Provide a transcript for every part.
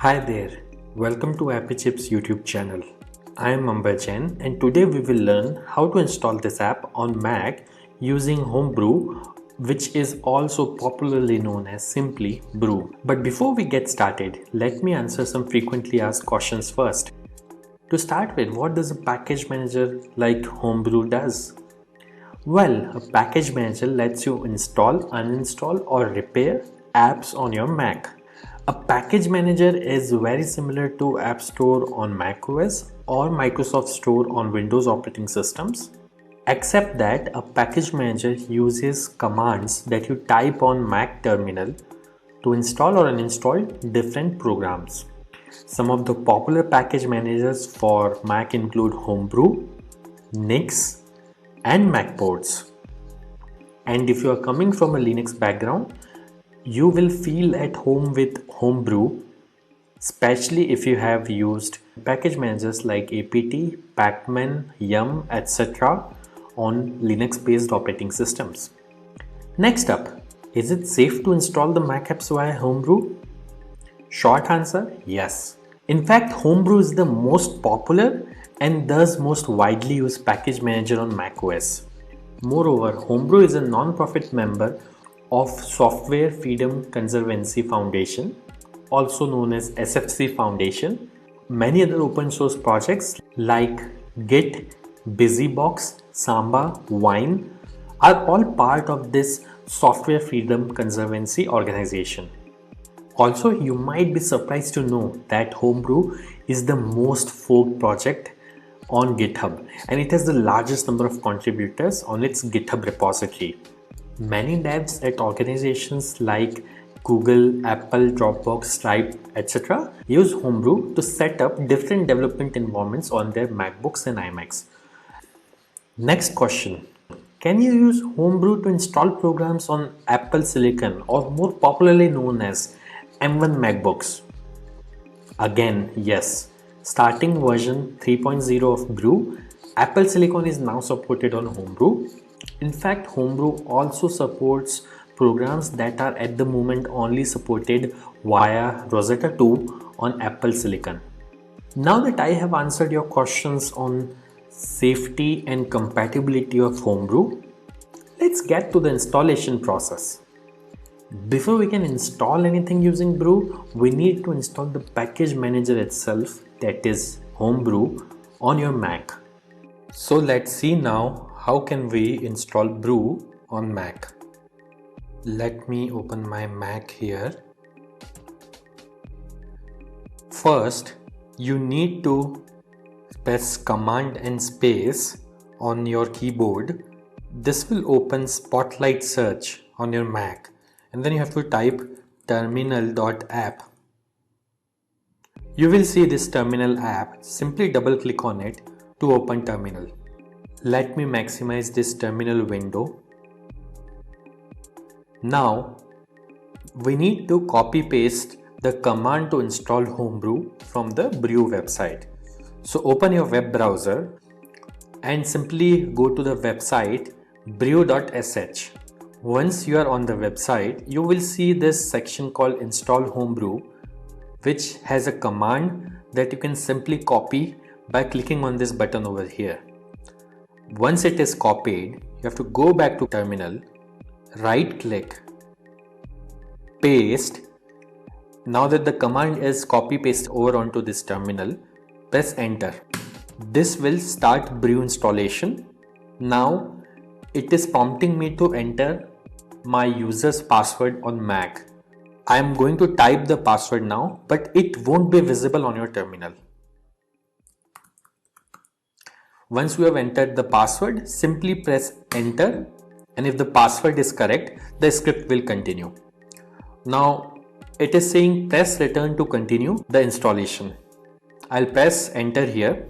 Hi there, welcome to Appy Chips YouTube channel. I am Ambajan and today we will learn how to install this app on Mac using Homebrew, which is also popularly known as simply Brew. But before we get started, let me answer some frequently asked questions first. To start with, what does a package manager like Homebrew does? Well, a package manager lets you install, uninstall or repair apps on your Mac. A package manager is very similar to App Store on macOS or Microsoft Store on Windows operating systems, except that a package manager uses commands that you type on Mac terminal to install or uninstall different programs. Some of the popular package managers for Mac include Homebrew, Nix, and Macports. And if you are coming from a Linux background, you will feel at home with Homebrew, especially if you have used package managers like apt, pacman, yum, etc. on Linux based operating systems. Next up, is it safe to install the Mac apps via Homebrew? Short answer, yes. In fact, Homebrew is the most popular and thus most widely used package manager on macOS. Moreover, Homebrew is a non-profit member of Software Freedom Conservancy Foundation, also known as SFC Foundation. Many other open source projects like Git, BusyBox, Samba, Wine are all part of this Software Freedom Conservancy organization. Also, you might be surprised to know that Homebrew is the most forked project on GitHub and it has the largest number of contributors on its GitHub repository. Many devs at organizations like Google, Apple, Dropbox, Stripe, etc. use Homebrew to set up different development environments on their MacBooks and iMacs. Next question. Can you use Homebrew to install programs on Apple Silicon or more popularly known as M1 MacBooks? Again, yes. Starting version 3.0 of Brew, Apple Silicon is now supported on Homebrew. In fact, Homebrew also supports programs that are at the moment only supported via Rosetta 2 on Apple Silicon. Now that I have answered your questions on safety and compatibility of Homebrew, let's get to the installation process. Before we can install anything using Brew, we need to install the package manager itself, that is Homebrew, on your Mac. So let's see now how can we install Brew on Mac. Let me open my Mac here. First, you need to press Command and space on your keyboard. This will open Spotlight Search on your Mac. And then you have to type terminal.app. You will see this terminal app. Simply double click on it to open terminal. Let me maximize this terminal window. Now we need to copy paste the command to install Homebrew from the Brew website. So open your web browser and simply go to the website brew.sh. Once you are on the website, you will see this section called Install Homebrew, which has a command that you can simply copy by clicking on this button over here. Once it is copied, you have to go back to terminal, right click, paste. Now that the command is copy paste over onto this terminal, press enter. This will start Brew installation. Now it is prompting me to enter my user's password on Mac. I am going to type the password now, but it won't be visible on your terminal. Once you have entered the password, simply press enter, and if the password is correct, the script will continue. Now it is saying press return to continue the installation. I'll press enter here,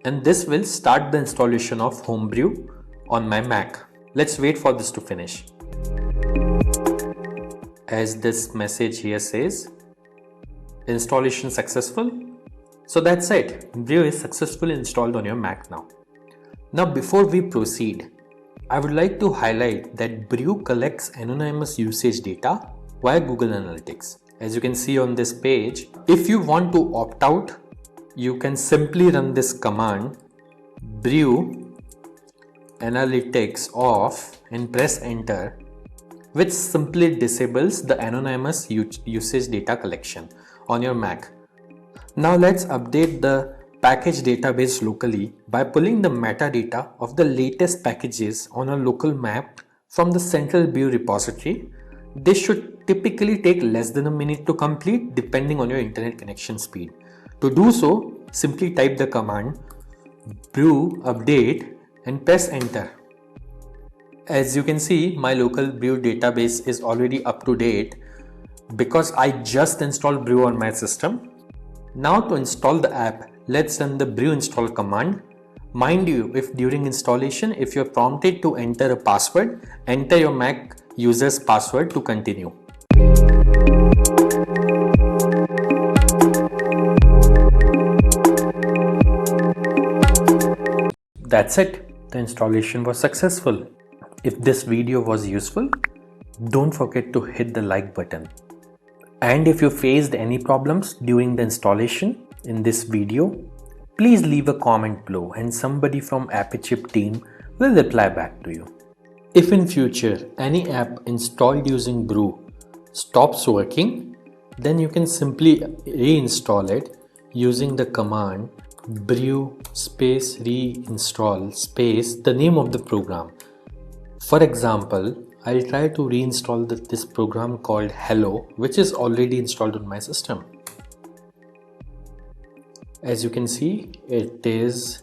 and this will start the installation of Homebrew on my Mac. Let's wait for this to finish. As this message here says, installation successful. So that's it. Brew is successfully installed on your Mac now. Now before we proceed, I would like to highlight that Brew collects anonymous usage data via Google Analytics. As you can see on this page, if you want to opt out, you can simply run this command brew analytics off and press enter, which simply disables the anonymous usage data collection on your Mac. Now let's update the package database locally by pulling the metadata of the latest packages on a local map from the central Brew repository. This should typically take less than a minute to complete depending on your internet connection speed. To do so, simply type the command brew update and press enter. As you can see, my local Brew database is already up to date because I just installed Brew on my system. Now to install the app, let's run the brew install command. Mind you, if during installation, if you're prompted to enter a password, enter your Mac user's password to continue. That's it. The installation was successful. If this video was useful, don't forget to hit the like button. And if you faced any problems during the installation in this video, please leave a comment below and somebody from AppyChip team will reply back to you. If in future any app installed using Brew stops working, then you can simply reinstall it using the command brew space reinstall space the name of the program. For example, I'll try to reinstall this program called Hello, which is already installed on my system. As you can see, it is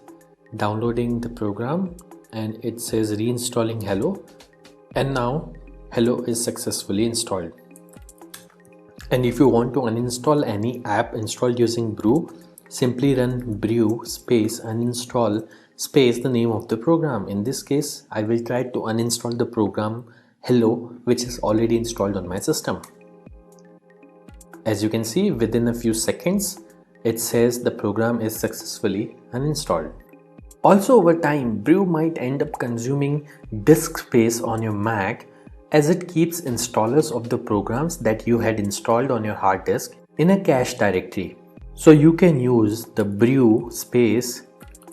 downloading the program and it says reinstalling Hello, and now Hello is successfully installed. And if you want to uninstall any app installed using Brew, simply run brew space uninstall space the name of the program. In this case, I will try to uninstall the program Hello, which is already installed on my system. As you can see, within a few seconds, it says the program is successfully uninstalled. Also, over time, Brew might end up consuming disk space on your Mac as it keeps installers of the programs that you had installed on your hard disk in a cache directory. So you can use the brew space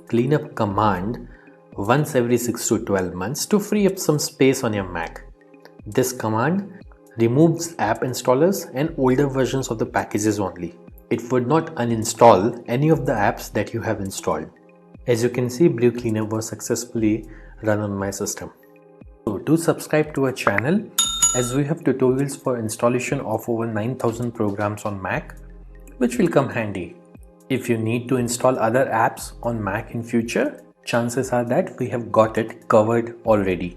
cleanup command once every 6 to 12 months to free up some space on your Mac. This command removes app installers and older versions of the packages only. It would not uninstall any of the apps that you have installed. As you can see, Brew Cleanup was successfully run on my system. So do subscribe to our channel as we have tutorials for installation of over 9,000 programs on Mac, which will come handy. If you need to install other apps on Mac in future, chances are that we have got it covered already.